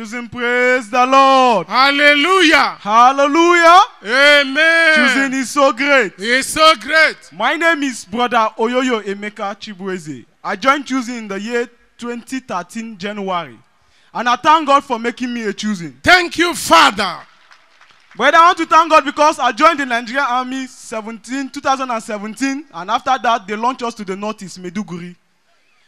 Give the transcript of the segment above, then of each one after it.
Choosing, praise the Lord. Hallelujah. Hallelujah. Amen. Choosing is so great. It's so great. My name is Brother Oyoyo Emeka Chibueze. I joined Choosing in the year 2013 January. And I thank God for making me a Choosing. Thank you, Father. But I want to thank God because I joined the Nigerian Army 2017. And after that, they launched us to the northeast, Maiduguri.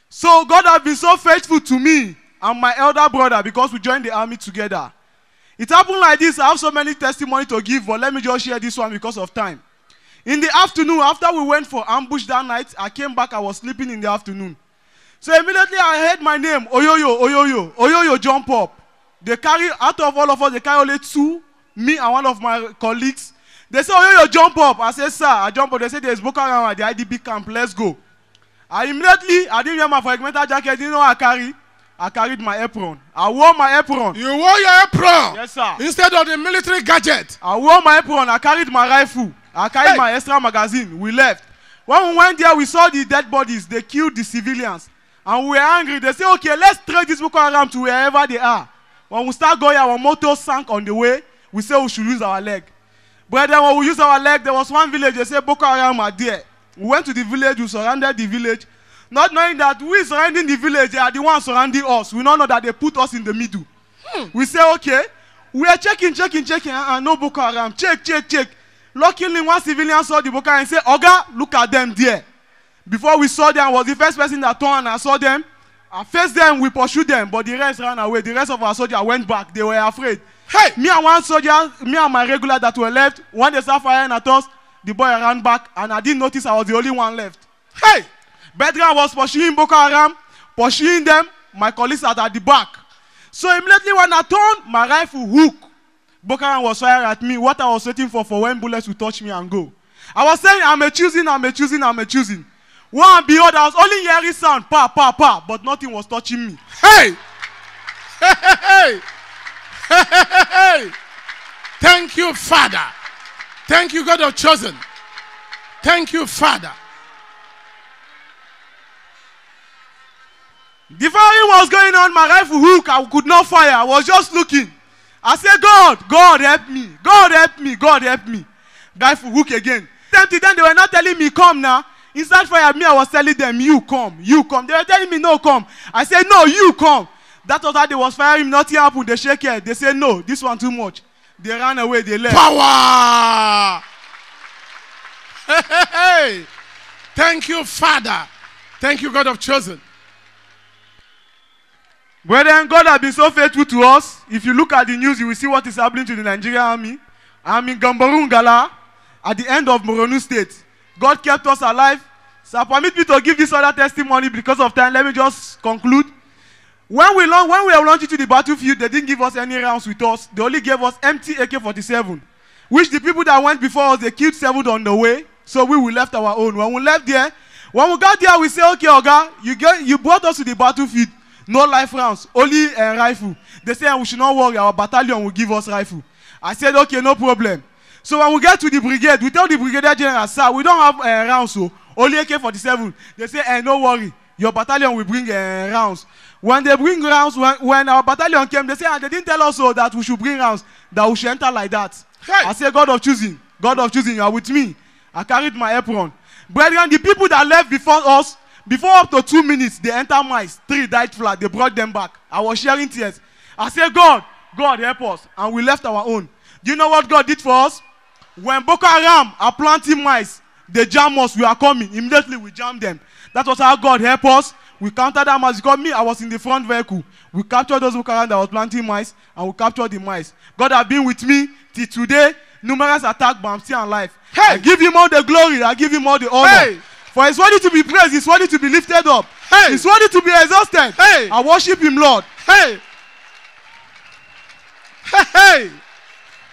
So God has been so faithful to me and my elder brother because we joined the army together. It happened like this. I have so many testimonies to give, but let me just share this one because of time. In the afternoon, after we went for ambush that night, I came back. I was sleeping in the afternoon. So immediately I heard my name, Oyoyo, Oyoyo. Oyoyo jump up. They carry, out of all of us, they carry only two, me and one of my colleagues. They say, Oyoyo, jump up. I said, sir, I jump up. They said, there's Boko Haram at the IDP camp. Let's go. I didn't wear my fragmented jacket. I didn't know I carry. I carried my apron. I wore my apron. You wore your apron? Yes, sir. Instead of the military gadget? I wore my apron. I carried my rifle. I carried my extra magazine. We left. When we went there, we saw the dead bodies. They killed the civilians. And we were angry. They said, okay, let's trade this Boko Haram to wherever they are. When we start going, our motor sank on the way. We said we should use our leg. But then when we used our leg, there was one village. They said Boko Haram are there. We went to the village. We surrounded the village. Not knowing that we surrounding the village, they are the ones surrounding us. We don't know that they put us in the middle. We say, okay. We are checking. No Boko Haram. Check. Luckily, one civilian saw the Boko Haram and said, Oga, look at them there. Before we saw them, I was the first person that turned and I saw them. I faced them, we pursued them, but the rest ran away. The rest of our soldiers went back. They were afraid. Hey! Me and one soldier, me and my regular that were left, when they started firing at us, the boy ran back and I didn't notice I was the only one left. Hey! Bedran was pursuing Boko Haram, pursuing them. My colleagues are at the back. So immediately when I turned, my rifle hook. Boko Haram was firing at me. What I was waiting for when bullets would touch me and go. I was saying, I'm a choosing. One behold, I was only hearing sound, pa, but nothing was touching me. Hey! Thank you, Father. Thank you, God of Chosen. Thank you, Father. The firing was going on, my rifle hook, I could not fire. I was just looking. I said, God help me. God help me. Rifle hook again. Then they were not telling me, come now. Inside fire, me, I was telling them, you come. They were telling me, no, come. I said, no, you come. That was how they was firing, nothing happened. They shake it. They said, no, this one too much. They ran away, they left. Power! Hey! Thank you, Father. Thank you, God of Chosen. Brethren, God has been so faithful to us. If you look at the news, you will see what is happening to the Nigerian army. I'm in Gambarungala at the end of Borno State. God kept us alive. So permit me to give this other testimony because of time. Let me just conclude. When we were launching to the battlefield, they didn't give us any rounds with us. They only gave us empty AK-47, which the people that went before us, they killed 7 on the way. So we left our own. When we left there, when we got there, we say, okay, Oga, you brought us to the battlefield. No life rounds, only a rifle. They say we should not worry, our battalion will give us rifle. I said, okay, no problem. So when we get to the brigade, we tell the brigadier general, sir, we don't have rounds, so only AK-47. They say, no worry, your battalion will bring rounds. When they bring rounds, when our battalion came, they say, they didn't tell us so that we should bring rounds, that we should enter like that. Hey. I say, God of Choosing, you are with me. I carried my apron. Brethren, the people that left before us, before up to 2 minutes, they entered mines. 3 died flat. They brought them back. I was sharing tears. I said, God help us. And we left our own. Do you know what God did for us? When Boko Haram are planting mines, they jam us. We are coming. Immediately we jam them. That was how God helped us. We countered them as because me, I was in the front vehicle. We captured those Boko Haram that was planting mines, and we captured the mines. God has been with me till today. Numerous attacks, but I'm still alive. Hey. I give him all the glory. I give him all the honor. Hey. For he's worthy to be praised, he's worthy to be lifted up. Hey. He's worthy to be exhausted. Hey. I worship him, Lord. Hey. Hey.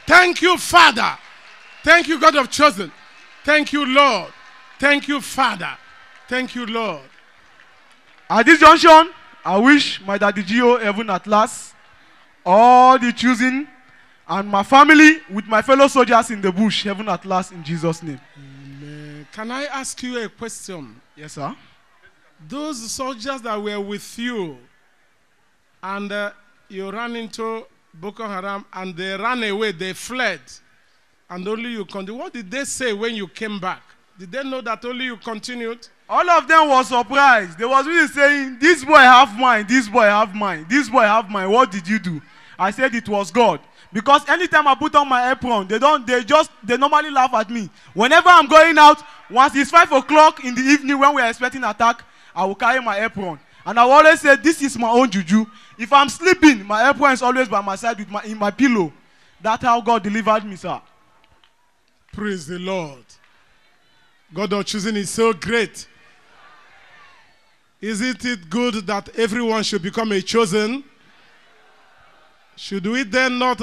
Thank you, Father. Thank you, God of Chosen. Thank you, Lord. Thank you, Father. Thank you, Lord. At this junction, I wish my daddy Gio heaven at last, all the Choosing, and my family with my fellow soldiers in the bush, heaven at last, in Jesus' name. Can I ask you a question? Yes, sir. Those soldiers that were with you, and you ran into Boko Haram and they ran away, they fled, and only you continued. What did they say when you came back? Did they know that only you continued? All of them were surprised. They was really saying, this boy have mine, this boy have mine, this boy have mine. What did you do? I said it was God. Because anytime I put on my apron, they normally laugh at me. Whenever I'm going out, once it's 5 o'clock in the evening when we are expecting attack, I will carry my apron. And I will always say, this is my own juju. If I'm sleeping, my apron is always by my side in my pillow. That's how God delivered me, sir. Praise the Lord. God of choosing is so great. Isn't it good that everyone should become a chosen? Should we then not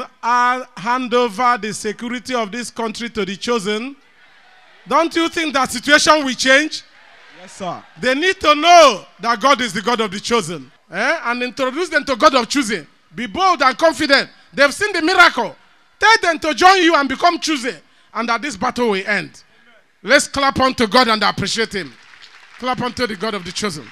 hand over the security of this country to the chosen? Don't you think that situation will change? Yes, sir. They need to know that God is the God of the chosen. And introduce them to God of choosing. Be bold and confident. They've seen the miracle. Tell them to join you and become choosing. And that this battle will end. Let's clap unto God and appreciate him. Clap unto the God of the chosen.